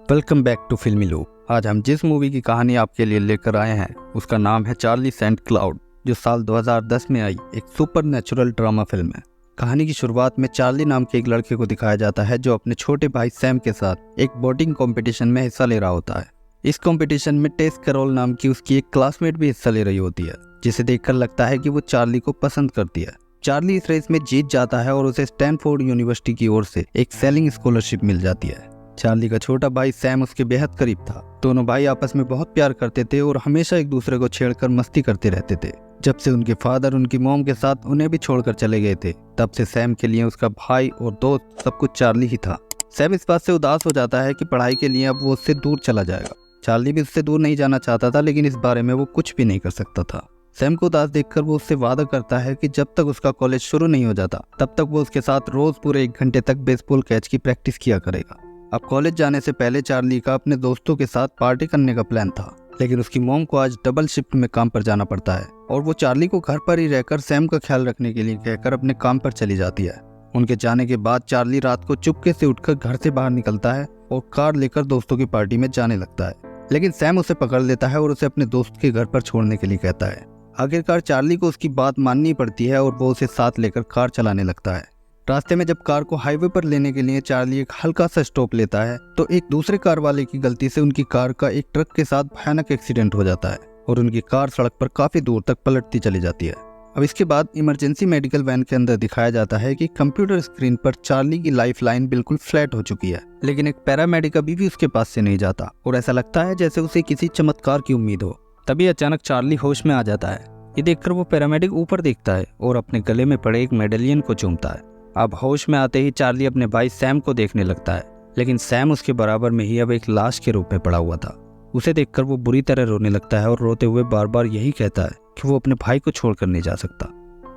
Welcome back to फिल्मी loop. आज हम जिस मूवी की कहानी आपके लिए लेकर आए हैं उसका नाम है चार्ली सेंट क्लाउड, जो साल 2010 में आई एक सुपरनैचुरल ड्रामा फिल्म है। कहानी की शुरुआत में चार्ली नाम के एक लड़के को दिखाया जाता है जो अपने छोटे भाई सैम के साथ एक बोटिंग कंपटीशन में हिस्सा ले रहा होता है। इस कंपटीशन में टेस कैरोल नाम की उसकी एक क्लासमेट भी हिस्सा ले रही होती है, जिसे देखकर लगता है कि वो चार्ली को पसंद करती है। चार्ली इस रेस में जीत जाता है और उसे स्टैनफोर्ड यूनिवर्सिटी की ओर से एक सेलिंग स्कॉलरशिप मिल जाती है। चार्ली का छोटा भाई सैम उसके बेहद करीब था। दोनों भाई आपस में बहुत प्यार करते थे और हमेशा एक दूसरे को छेड़कर मस्ती करते रहते थे। जब से उनके फादर उनकी मॉम के साथ उन्हें भी छोड़कर चले गए थे, तब से सैम के लिए उसका भाई और दोस्त सब कुछ चार्ली ही था। सैम इस बात से उदास हो जाता है कि पढ़ाई के लिए अब वो उससे दूर चला जाएगा। चार्ली भी उससे दूर नहीं जाना चाहता था, लेकिन इस बारे में वो कुछ भी नहीं कर सकता था। सैम को उदास देखकर वो उससे वादा करता है कि जब तक उसका कॉलेज शुरू नहीं हो जाता तब तक वो उसके साथ रोज पूरे 1 घंटे तक बेसबॉल कैच की प्रैक्टिस किया करेगा। अब कॉलेज जाने से पहले चार्ली का अपने दोस्तों के साथ पार्टी करने का प्लान था, लेकिन उसकी मॉम को आज डबल शिफ्ट में काम पर जाना पड़ता है और वो चार्ली को घर पर ही रहकर सैम का ख्याल रखने के लिए कहकर अपने काम पर चली जाती है। उनके जाने के बाद चार्ली रात को चुपके से उठकर घर से बाहर निकलता है और कार लेकर दोस्तों की पार्टी में जाने लगता है, लेकिन सैम उसे पकड़ लेता है और उसे अपने दोस्त के घर पर छोड़ने के लिए कहता है। आखिरकार चार्ली को उसकी बात माननी पड़ती है और वो उसे साथ लेकर कार चलाने लगता है। रास्ते में जब कार को हाईवे पर लेने के लिए चार्ली एक हल्का सा स्टॉप लेता है तो एक दूसरे कार वाले की गलती से उनकी कार का एक ट्रक के साथ भयानक एक्सीडेंट हो जाता है और उनकी कार सड़क पर काफी दूर तक पलटती चली जाती है। अब इसके बाद इमरजेंसी मेडिकल वैन के अंदर दिखाया जाता है कि कंप्यूटर स्क्रीन पर चार्ली की लाइफ लाइन बिल्कुल फ्लैट हो चुकी है, लेकिन एक पैरामेडिक अभी भी उसके पास से नहीं जाता और ऐसा लगता है जैसे उसे किसी चमत्कार की उम्मीद हो। तभी अचानक चार्ली होश में आ जाता है। ये देखकर वो पैरामेडिक ऊपर देखता है और अपने गले में पड़े एक मेडेलियन को चूमता है। अब होश में आते ही चार्ली अपने भाई सैम को देखने लगता है, लेकिन सैम उसके बराबर में ही अब एक लाश के रूप में पड़ा हुआ था। उसे देखकर वो बुरी तरह रोने लगता है और रोते हुए बार बार यही कहता है कि वो अपने भाई को छोड़कर नहीं जा सकता।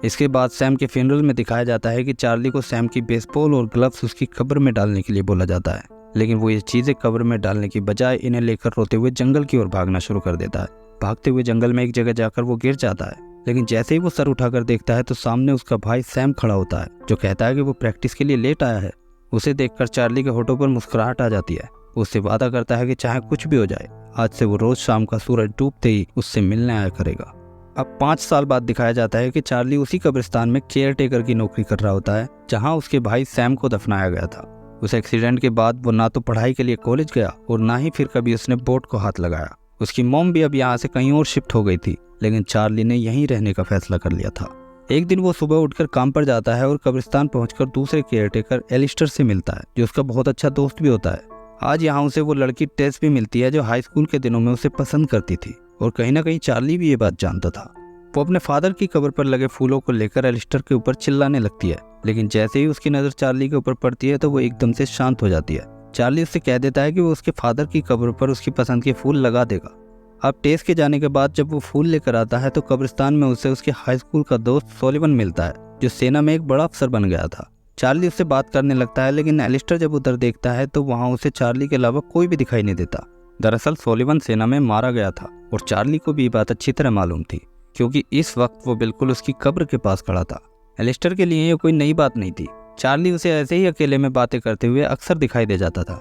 इसके बाद सैम के फ्यूनरल में दिखाया जाता है कि चार्ली को सैम की बेसबॉल और ग्लव्स उसकी कब्र में डालने के लिए बोला जाता है, लेकिन वो ये चीजें कब्र में डालने की बजाय इन्हें लेकर रोते हुए जंगल की ओर भागना शुरू कर देता है। भागते हुए जंगल में एक जगह जाकर वो गिर जाता है, लेकिन जैसे ही वो सर उठाकर देखता है तो सामने उसका भाई सैम खड़ा होता है, जो कहता है कि वो प्रैक्टिस के लिए लेट आया है। उसे देखकर चार्ली के होठों पर मुस्कुराहट आ जाती है। उससे वादा करता है कि चाहे कुछ भी हो जाए, आज से वो रोज शाम का सूरज डूबते ही उससे मिलने आया करेगा। अब 5 साल बाद दिखाया जाता है कि चार्ली उसी कब्रिस्तान में केयर टेकर की नौकरी कर रहा होता है जहाँ उसके भाई सैम को दफनाया गया था। उस एक्सीडेंट के बाद वो ना तो पढ़ाई के लिए कॉलेज गया और ना ही फिर कभी उसने बोट को हाथ लगाया। उसकी मॉम भी अब यहाँ से कहीं और शिफ्ट हो गई थी, लेकिन चार्ली ने यहीं रहने का फैसला कर लिया था। एक दिन वो सुबह उठकर काम पर जाता है और कब्रिस्तान पहुंचकर दूसरे केयरटेकर एलिस्टर से मिलता है, जो उसका बहुत अच्छा दोस्त भी होता है। आज यहाँ उसे वो लड़की टेस भी मिलती है जो हाई स्कूल के दिनों में उसे पसंद करती थी, और कहीं ना कहीं चार्ली भी ये बात जानता था। वो अपने फादर की कब्र पर लगे फूलों को लेकर एलिस्टर के ऊपर चिल्लाने लगती है, लेकिन जैसे ही उसकी नजर चार्ली के ऊपर पड़ती है तो वो एकदम से शांत हो जाती है। चार्ली उससे कह देता है कि वो उसके फादर की कब्र पर उसकी पसंद के फूल लगा देगा। अब टेस के जाने के बाद जब वो फूल लेकर आता है तो कब्रिस्तान में उसे उसके हाई स्कूल का दोस्त सोलिवन मिलता है, जो सेना में एक बड़ा अफसर बन गया था। चार्ली उससे बात करने लगता है, लेकिन एलिस्टर जब उधर देखता है तो वहाँ उसे चार्ली के अलावा कोई भी दिखाई नहीं देता। दरअसल सोलिवन सेना में मारा गया था और चार्ली को भी ये बात अच्छी तरह मालूम थी, क्योंकि इस वक्त वो बिल्कुल उसकी कब्र के पास खड़ा था। एलिस्टर के लिए ये कोई नई बात नहीं थी। चार्ली उसे ऐसे ही अकेले में बातें करते हुए अक्सर दिखाई दे जाता था।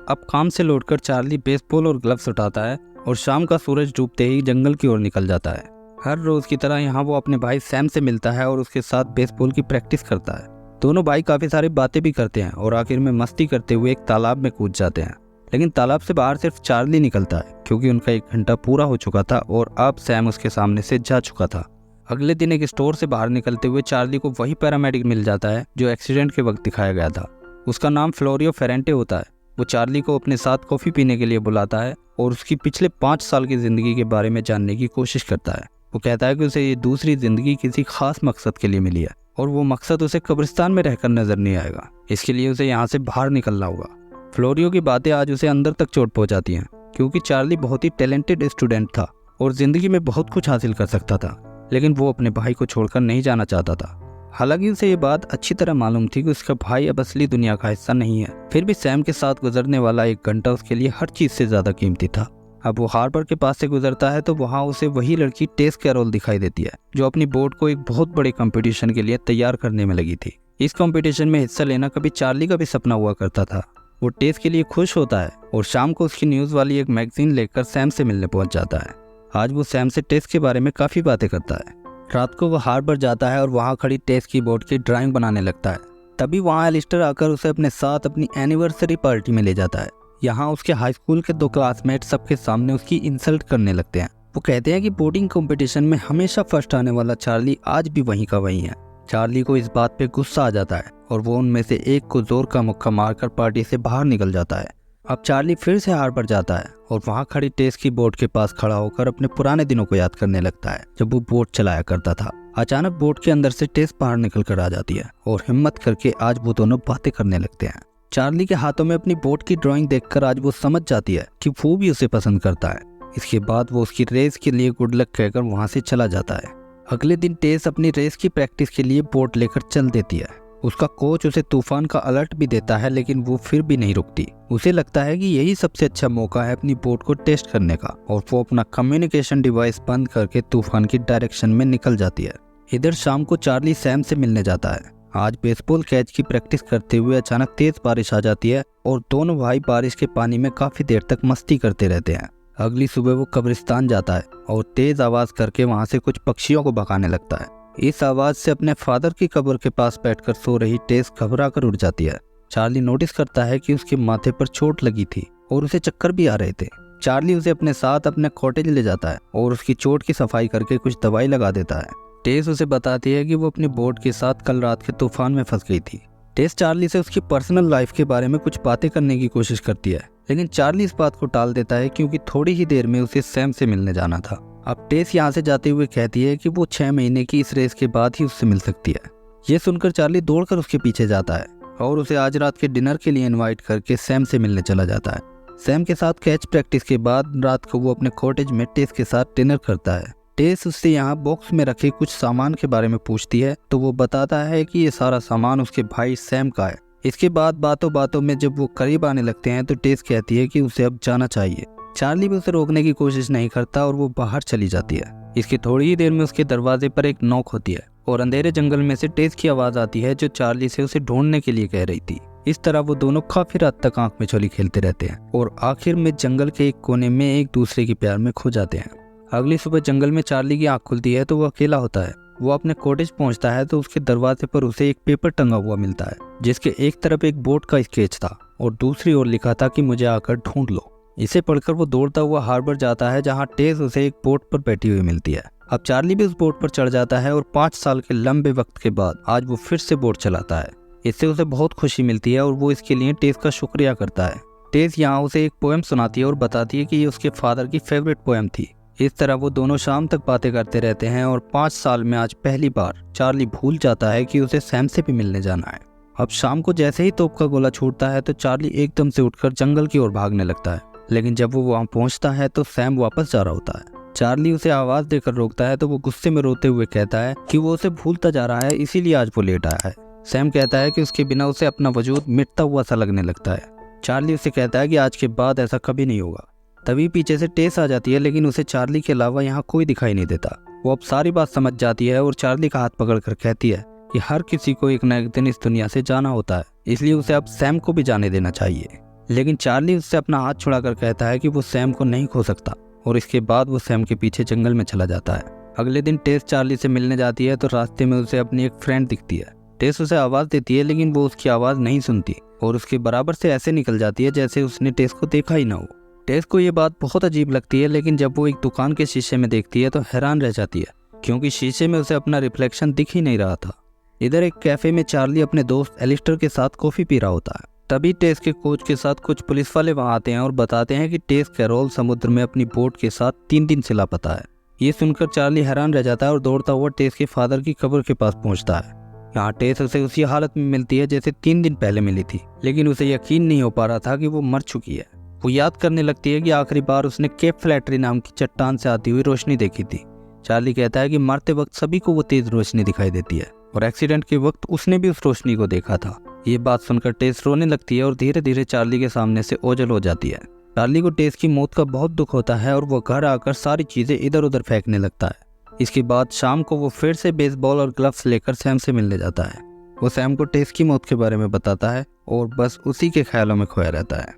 अब काम से लौटकर चार्ली बेसबॉल और ग्लव्स उठाता है और शाम का सूरज डूबते ही जंगल की ओर निकल जाता है। हर रोज की तरह यहाँ वो अपने भाई सैम से मिलता है और उसके साथ बेसबॉल की प्रैक्टिस करता है। दोनों भाई काफी सारी बातें भी करते हैं और आखिर में मस्ती करते हुए एक तालाब में कूद जाते हैं, लेकिन तालाब से बाहर सिर्फ चार्ली निकलता है, क्योंकि उनका 1 घंटा पूरा हो चुका था और अब सैम उसके सामने से जा चुका था। अगले दिन एक स्टोर से बाहर निकलते हुए चार्ली को वही पैरामेडिक मिल जाता है जो एक्सीडेंट के वक्त दिखाया गया था। उसका नाम फ्लोरियो फेरेंटे होता है। वो चार्ली को अपने साथ कॉफी पीने के लिए बुलाता है और उसकी पिछले 5 साल की जिंदगी के बारे में जानने की कोशिश करता है। वो कहता है कि उसे ये दूसरी जिंदगी किसी खास मकसद के लिए मिली है और वो मकसद उसे कब्रिस्तान में रहकर नजर नहीं आएगा। इसके लिए उसे यहाँ से बाहर निकलना होगा। फ्लोरियो की बातें आज उसे अंदर तक चोट पहुंचाती हैं, क्योंकि चार्ली बहुत ही टैलेंटेड स्टूडेंट था और जिंदगी में बहुत कुछ हासिल कर सकता था, लेकिन वो अपने भाई को छोड़कर नहीं जाना चाहता था। हालांकि उसे ये बात अच्छी तरह मालूम थी कि उसका भाई अब असली दुनिया का हिस्सा नहीं है, फिर भी सैम के साथ गुजरने वाला 1 घंटा उसके लिए हर चीज से ज्यादा कीमती था। अब वो हार्बर के पास से गुजरता है तो वहाँ उसे वही लड़की टेस कैरोल दिखाई देती है, जो अपनी बोट को एक बहुत बड़े कंपटीशन के लिए तैयार करने में लगी थी। इस कंपटीशन में हिस्सा लेना कभी चार्ली का भी सपना हुआ करता था। वो टेस के लिए खुश होता है और शाम को उसकी न्यूज़ वाली एक मैगजीन लेकर सैम से मिलने पहुंच जाता है। आज वो सैम से टेस के बारे में काफ़ी बातें करता है। रात को वो हार्बर जाता है और वहाँ खड़ी टेस की बोट की ड्राइंग बनाने लगता है। तभी वहाँ एलिस्टर आकर उसे अपने साथ अपनी एनिवर्सरी पार्टी में ले जाता है। यहाँ उसके हाई स्कूल के 2 क्लासमेट सबके सामने उसकी इंसल्ट करने लगते हैं। वो कहते हैं कि बोटिंग कंपटीशन में हमेशा फर्स्ट आने वाला चार्ली आज भी वहीं का वहीं है। चार्ली को इस बात पे गुस्सा आ जाता है और वो उनमें से एक को जोर का मुक्का मारकर पार्टी से बाहर निकल जाता है। अब चार्ली फिर से हार्बर जाता है और वहाँ खड़ी टेस की बोट के पास खड़ा होकर अपने पुराने दिनों को याद करने लगता है जब वो बोट चलाया करता था। अचानक बोट के अंदर से टेस बाहर निकल कर आ जाती है और हिम्मत करके आज वो दोनों बातें करने लगते हैं। चार्ली के हाथों में अपनी बोट की ड्राइंग देखकर आज वो समझ जाती है कि वो भी उसे पसंद करता है। इसके बाद वो उसकी रेस के लिए गुड लक कहकर वहाँ से चला जाता है। अगले दिन टेस अपनी रेस की प्रैक्टिस के लिए बोट लेकर चल देती है। उसका कोच उसे तूफान का अलर्ट भी देता है लेकिन वो फिर भी नहीं रुकती। उसे लगता है कि यही सबसे अच्छा मौका है अपनी बोट को टेस्ट करने का और वो अपना कम्युनिकेशन डिवाइस बंद करके तूफान की डायरेक्शन में निकल जाती है। इधर शाम को चार्ली सैम से मिलने जाता है। आज बेसबॉल कैच की प्रैक्टिस करते हुए अचानक तेज बारिश आ जाती है और दोनों भाई बारिश के पानी में काफी देर तक मस्ती करते रहते हैं। अगली सुबह वो कब्रिस्तान जाता है और तेज आवाज करके वहाँ से कुछ पक्षियों को भगाने लगता है। इस आवाज से अपने फादर की कब्र के पास बैठकर सो रही टेस घबरा कर उठ जाती है। चार्ली नोटिस करता है कि उसके माथे पर चोट लगी थी और उसे चक्कर भी आ रहे थे। चार्ली उसे अपने साथ अपने कॉटेज ले जाता है और उसकी चोट की सफाई करके कुछ दवाई लगा देता है। टेस उसे बताती है कि वो अपनी बोट के साथ कल रात के तूफान में फंस गई थी। टेस चार्ली से उसकी पर्सनल लाइफ के बारे में कुछ बातें करने की कोशिश करती है लेकिन चार्ली इस बात को टाल देता है क्योंकि थोड़ी ही देर में उसे सैम से मिलने जाना था। अब टेस यहाँ से जाते हुए कहती है कि वो 6 महीने की इस रेस के बाद ही उससे मिल सकती है। ये सुनकर चार्ली दौड़कर उसके पीछे जाता है और उसे आज रात के डिनर के लिए इनवाइट करके सैम से मिलने चला जाता है। सैम के साथ कैच प्रैक्टिस के बाद रात को वो अपने कॉटेज में टेस के साथ डिनर करता है। टेस उससे यहाँ बॉक्स में रखे कुछ सामान के बारे में पूछती है तो वो बताता है कि ये सारा सामान उसके भाई सैम का है। इसके बाद बातों बातों में जब वो करीब आने लगते हैं तो टेस कहती है कि उसे अब जाना चाहिए। चार्ली भी उसे रोकने की कोशिश नहीं करता और वो बाहर चली जाती है। इसकी थोड़ी ही देर में उसके दरवाजे पर एक नॉक होती है और अंधेरे जंगल में से टेस की आवाज आती है जो चार्ली से उसे ढूंढने के लिए कह रही थी। इस तरह वो दोनों काफी रात तक आंख में चोली खेलते रहते हैं और आखिर में जंगल के एक कोने में एक दूसरे के प्यार में खो जाते हैं। अगली सुबह जंगल में चार्ली की आंख खुलती है तो वो अकेला होता है। वो अपने कॉटेज पहुंचता है तो उसके दरवाजे पर उसे एक पेपर टंगा हुआ मिलता है जिसके एक तरफ एक बोट का स्केच था और दूसरी ओर लिखा था कि मुझे आकर ढूंढ लो। इसे पढ़कर वो दौड़ता हुआ हार्बर जाता है जहां टेस उसे एक बोट पर बैठी हुई मिलती है। अब चार्ली भी उस बोट पर चढ़ जाता है और 5 साल के लंबे वक्त के बाद आज वो फिर से बोट चलाता है। इससे उसे बहुत खुशी मिलती है और वो इसके लिए टेस का शुक्रिया करता है। टेस यहाँ उसे एक पोएम सुनाती है और बताती है कि ये उसके फादर की फेवरेट पोएम थी। इस तरह वो दोनों शाम तक बातें करते रहते हैं और 5 साल में आज पहली बार चार्ली भूल जाता है कि उसे सैम से भी मिलने जाना है। अब शाम को जैसे ही तोप का गोला छूटता है तो चार्ली एकदम से उठकर जंगल की ओर भागने लगता है लेकिन जब वो वहाँ पहुँचता है तो सैम वापस जा रहा होता है। चार्ली उसे आवाज देकर रोकता है तो वो गुस्से में रोते हुए कहता है कि वो उसे भूलता जा रहा है इसीलिए आज वो लेट आया है। सैम कहता है कि उसके बिना उसे अपना वजूद मिटता हुआ सा लगने लगता है। चार्ली उसे कहता है कि आज के बाद ऐसा कभी नहीं होगा। तभी पीछे से टेस आ जाती है लेकिन उसे चार्ली के अलावा यहाँ कोई दिखाई नहीं देता। वो अब सारी बात समझ जाती है और चार्ली का हाथ पकड़कर कहती है कि हर किसी को एक न एक दिन इस दुनिया से जाना होता है, इसलिए उसे अब सैम को भी जाने देना चाहिए। लेकिन चार्ली उससे अपना हाथ छुड़ाकर कहता है कि वो सैम को नहीं खो सकता और इसके बाद वो सैम के पीछे जंगल में चला जाता है। अगले दिन टेस चार्ली से मिलने जाती है तो रास्ते में उसे अपनी एक फ्रेंड दिखती है। टेस उसे आवाज़ देती है लेकिन वो उसकी आवाज़ नहीं सुनती और उसके बराबर से ऐसे निकल जाती है जैसे उसने टेस को देखा ही ना हो। टेस को ये बात बहुत अजीब लगती है लेकिन जब वो एक दुकान के शीशे में देखती है तो हैरान रह जाती है क्योंकि शीशे में उसे अपना रिफ्लेक्शन दिख ही नहीं रहा था। इधर एक कैफे में चार्ली अपने दोस्त एलिस्टर के साथ कॉफी पी रहा होता है। तभी टेस के कोच के साथ कुछ पुलिस वाले वहां आते हैं और बताते हैं कि टेस कैरोल समुद्र में अपनी बोट के साथ 3 दिन से लापता है। ये सुनकर चार्ली हैरान रह जाता है और दौड़ता हुआ टेस के फादर की कब्र के पास पहुंचता है। यहाँ टेस उसे उसी हालत में मिलती है जैसे 3 दिन पहले मिली थी लेकिन उसे यकीन नहीं हो पा रहा था कि वो मर चुकी है। वो याद करने लगती है कि आखिरी बार उसने केप फ्लैटरी नाम की चट्टान से आती हुई रोशनी देखी थी। चार्ली कहता है कि मरते वक्त सभी को वो तेज रोशनी दिखाई देती है और एक्सीडेंट के वक्त उसने भी उस रोशनी को देखा था। ये बात सुनकर टेस रोने लगती है और धीरे धीरे चार्ली के सामने से ओझल हो जाती है। चार्ली को टेस की मौत का बहुत दुख होता है और वो घर आकर सारी चीजें इधर उधर फेंकने लगता है। इसके बाद शाम को वो फिर से बेसबॉल और ग्लव्स लेकर सैम से मिलने जाता है। वो सैम को टेस की मौत के बारे में बताता है और बस उसी के ख्यालों में खोया रहता है।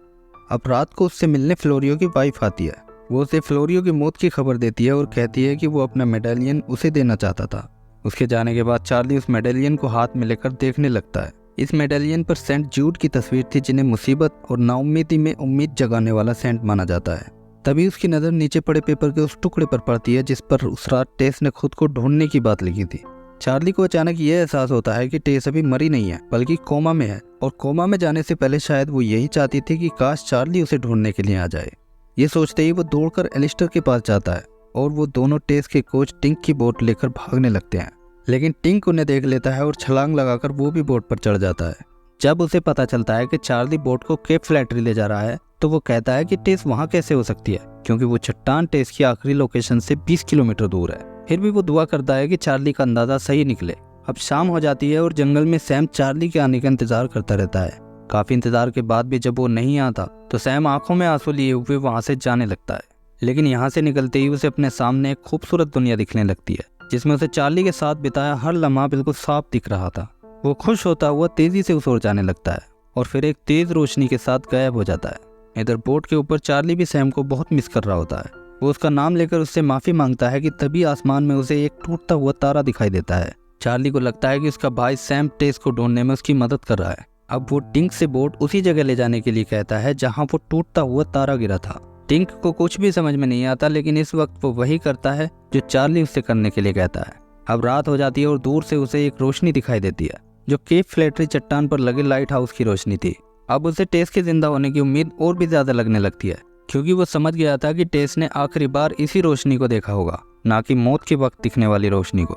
अब रात को उससे मिलने फ्लोरियो की वाइफ आती है। वो उसे फ्लोरियो की मौत की खबर देती है और कहती है कि वो अपना मेडालियन उसे देना चाहता था। उसके जाने के बाद चार्ली उस मेडालियन को हाथ में लेकर देखने लगता है। इस मेडालियन पर सेंट जूड की तस्वीर थी, जिन्हें मुसीबत और नाउम्मीदी में उम्मीद जगाने वाला सेंट माना जाता है। तभी उसकी नज़र नीचे पड़े पेपर के उस टुकड़े पर पड़ती है जिस पर उस रात टेस ने खुद को ढूंढने की बात लिखी थी। चार्ली को अचानक यह एहसास होता है कि टेस अभी मरी नहीं है बल्कि कोमा में है, और कोमा में जाने से पहले शायद वो यही चाहती थी कि काश चार्ली उसे ढूंढने के लिए आ जाए। ये सोचते ही वो दौड़कर एलिस्टर के पास जाता है और वो दोनों टेस के कोच टिंक की बोट लेकर भागने लगते हैं। लेकिन टिंक उन्हें देख लेता है और छलांग लगाकर वो भी बोट पर चढ़ जाता है। जब उसे पता चलता है कि चार्ली बोट को केप फ्लैटरी ले जा रहा है तो वो कहता है कि टेस वहाँ कैसे हो सकती है, क्योंकि वो चट्टान टेस की आखिरी लोकेशन से 20 किलोमीटर दूर है। फिर भी वो दुआ करता है कि चार्ली का अंदाजा सही निकले। अब शाम हो जाती है और जंगल में सैम चार्ली के आने का इंतजार करता रहता है। काफी इंतजार के बाद भी जब वो नहीं आता तो सैम आंखों में आंसू लिए हुए वहाँ से जाने लगता है। लेकिन यहाँ से निकलते ही उसे अपने सामने एक खूबसूरत दुनिया दिखने लगती है, जिसमें उसे चार्ली के साथ बिताया हर लम्हा बिल्कुल साफ दिख रहा था। वो खुश होता हुआ तेजी से उस ओर जाने लगता है और फिर एक तेज रोशनी के साथ गायब हो जाता है। इधर बोट के ऊपर चार्ली भी सैम को बहुत मिस कर रहा होता है। वो उसका नाम लेकर उससे माफी मांगता है कि तभी आसमान में उसे एक टूटता हुआ तारा दिखाई देता है। चार्ली को लगता है कि उसका भाई सैम टेस को ढूंढने में उसकी मदद कर रहा है। अब वो टिंक से बोट उसी जगह ले जाने के लिए कहता है जहाँ वो टूटता हुआ तारा गिरा था। टिंक को कुछ भी समझ में नहीं आता, लेकिन इस वक्त वो वही करता है जो चार्ली उससे करने के लिए कहता है। अब रात हो जाती है और दूर से उसे एक रोशनी दिखाई देती है जो केप फ्लैटरी चट्टान पर लगे लाइट हाउस की रोशनी थी। अब उसे टेस के जिंदा होने की उम्मीद और भी ज्यादा लगने लगती है, क्योंकि वो समझ गया था कि टेस ने आखिरी बार इसी रोशनी को देखा होगा, ना कि मौत के वक्त दिखने वाली रोशनी को।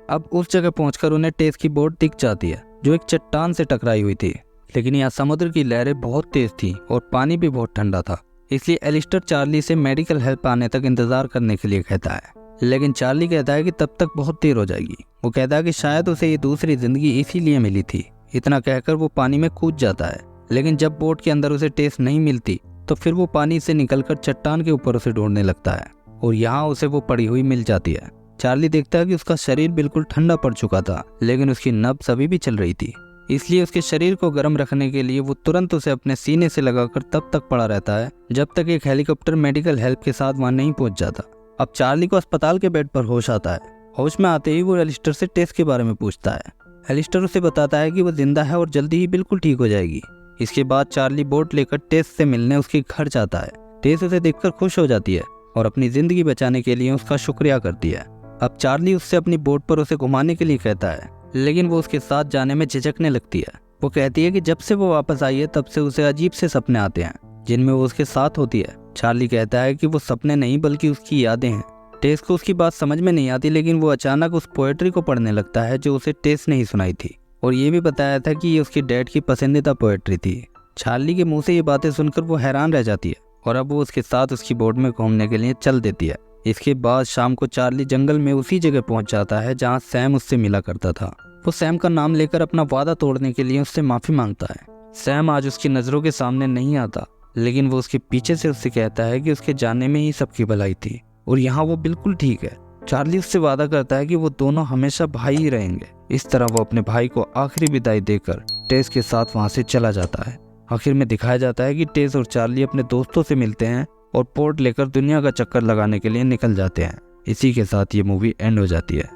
अब उस जगह पहुंचकर उन्हें टेस की बोट दिख जाती है जो एक चट्टान से टकराई हुई थी। लेकिन यहाँ समुद्र की लहरें बहुत तेज थी और पानी भी बहुत ठंडा था, इसलिए एलिस्टर चार्ली से मेडिकल हेल्प आने तक इंतजार करने के लिए कहता है। लेकिन चार्ली कहता है कि तब तक बहुत देर हो जाएगी। वो कहता है कि शायद उसे ये दूसरी जिंदगी इसीलिए मिली थी। इतना कहकर वो पानी में कूद जाता है, लेकिन जब बोट के अंदर उसे टेस नहीं मिलती तो फिर वो पानी से निकलकर चट्टान के ऊपर उसे ढूंढने लगता है और यहाँ उसे वो पड़ी हुई मिल जाती है। चार्ली देखता है कि उसका शरीर बिल्कुल ठंडा पड़ चुका था, लेकिन उसकी नब्ज अभी भी चल रही थी। इसलिए उसके शरीर को गर्म रखने के लिए वो तुरंत उसे अपने सीने से लगाकर तब तक पड़ा रहता है जब तक एक हेलीकॉप्टर मेडिकल हेल्प के साथ वहां नहीं पहुंच जाता। अब चार्ली को अस्पताल के बेड पर होश आता है। होश में आते ही वो एलिस्टर से टेस के बारे में पूछता है। एलिस्टर उसे बताता है कि वो जिंदा है और जल्दी ही बिल्कुल ठीक हो जाएगी। इसके बाद चार्ली बोट लेकर टेस से मिलने उसके घर जाता है। टेस उसे देखकर खुश हो जाती है और अपनी जिंदगी बचाने के लिए उसका शुक्रिया करती है। अब चार्ली उससे अपनी बोट पर उसे घुमाने के लिए कहता है, लेकिन वो उसके साथ जाने में झिझकने लगती है। वो कहती है कि जब से वो वापस आई है तब से उसे अजीब से सपने आते हैं जिनमें वो उसके साथ होती है। चार्ली कहता है कि वो सपने नहीं बल्कि उसकी यादें हैं। टेस को उसकी बात समझ में नहीं आती, लेकिन वो अचानक उस पोएट्री को पढ़ने लगता है जो उसे टेस ने ही सुनाई थी और ये भी बताया था कि ये उसकी डैड की पसंदीदा पोएट्री थी। चार्ली के मुंह से ये बातें सुनकर वो हैरान रह जाती है और अब वो उसके साथ उसकी बोट में घूमने के लिए चल देती है। इसके बाद शाम को चार्ली जंगल में उसी जगह पहुंच जाता है जहां सैम उससे मिला करता था। वो सैम का नाम लेकर अपना वादा तोड़ने के लिए उससे माफी मांगता है। सैम आज उसकी नजरों के सामने नहीं आता, लेकिन वो उसके पीछे से उससे कहता है कि उसके जाने में ही सबकी भलाई थी और यहाँ वो बिल्कुल ठीक है। चार्ली उससे वादा करता है कि वो दोनों हमेशा भाई ही रहेंगे। इस तरह वो अपने भाई को आखिरी विदाई देकर टेस के साथ वहां से चला जाता है। आखिर में दिखाया जाता है कि टेस और चार्ली अपने दोस्तों से मिलते हैं और पोर्ट लेकर दुनिया का चक्कर लगाने के लिए निकल जाते हैं। इसी के साथ ये मूवी एंड हो जाती है।